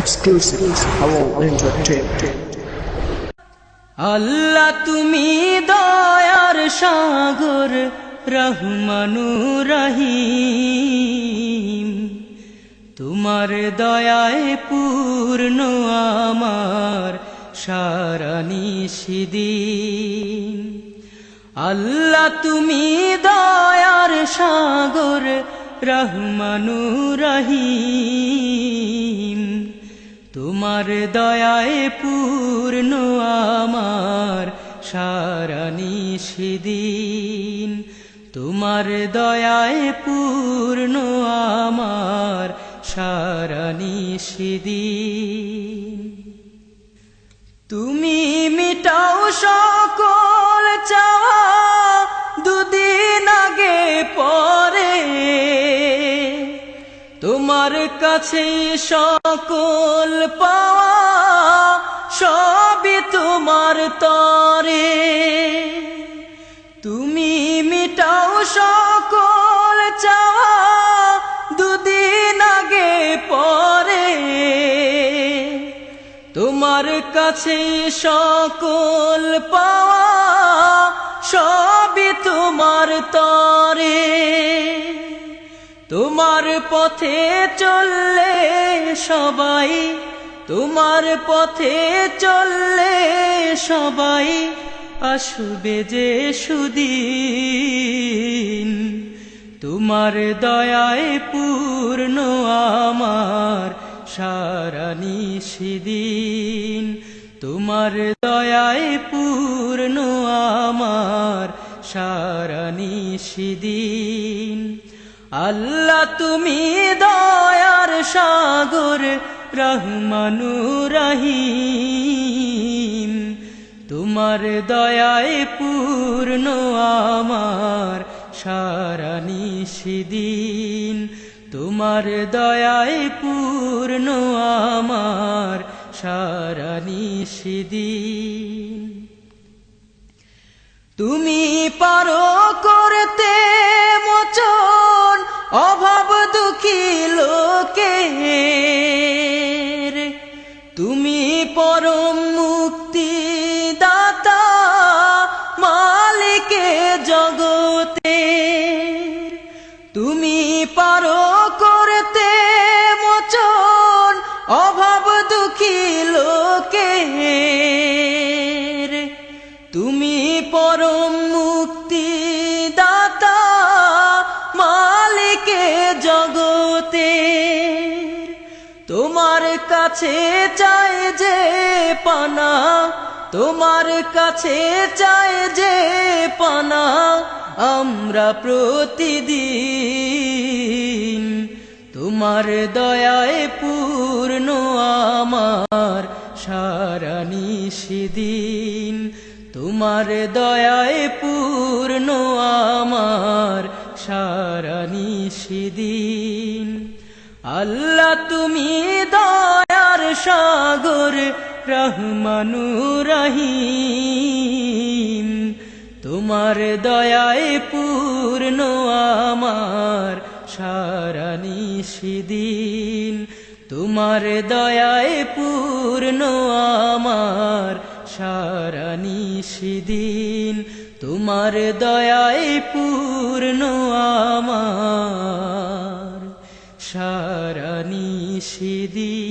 exclusive Hello Entertainment. আল্লাহ তুমি দয়ার সাগর রহমানুর রহিম, তোমার দয়ায় পূর্ণ আমার সারা নিশিদিন। আল্লাহ তুমি দয়ার সাগর রহমানুর রহিম, তোমার দয়ায় পূর্ণ আমার সারা নিশিদিন। তোমার দয়ায় পূর্ণ আমার সারা নিশিদিন। তুমি মিটাও সকল চাওয়া দুদিন আগে পরে, তোমার কাছে সকল পাওয়া সবই তোমার তরে। তুমি মিটাও সকল চাওয়া দুদিন আগে পরে, তোমার কাছে সকল পাওয়া সবই তোমার তরে। তোমার পথে চললে সবাই, তোমার পথে চললে সবাই আসবে যে সুদিন। তোমার দয়ায় পূর্ণ আমার সারা নিশিদিন। তোমার দয়ায় পূর্ণ আমার সারা নিশিদিন। আল্লাহ তুমি দয়ার সাগর রহমানুর রহিম, তোমার দয়ায় পূর্ণ আমার সারা নিশিদিন। তোমার দয়ায় পূর্ণ আমার সারা নিশিদিন। তুমি পারো করতে মোচন অভাব দুঃখী লোকের, তুমি পরম মুক্তি দাতা মালিকে জগতের। তুমি পারো করতে মোচন অভাব দুঃখী লোকের, তুমি পরম মুক্তি দাতা মালিকে জগতের। তোমার কাছে চাই যে পানা, তোমার কাছে চাই যে পানা আমরা প্রতিদিন। তোমার দয়ায় পূর্ণ আমার সারা নিশিদিন। তোমার দয়ায় পূর্ণ আমার সারা নিশিদিন। আল্লাহ তুমি দয়ার সাগর রহমানুর রহিম, তোমার দয়ায় পূর্ণ আমার সারা নিশিদিন। তোমার দয়ায় পূর্ণ আমার সারা নিশিদিন। তোমার দয়ায় পূর্ণ আমার সারা নিশিদিন।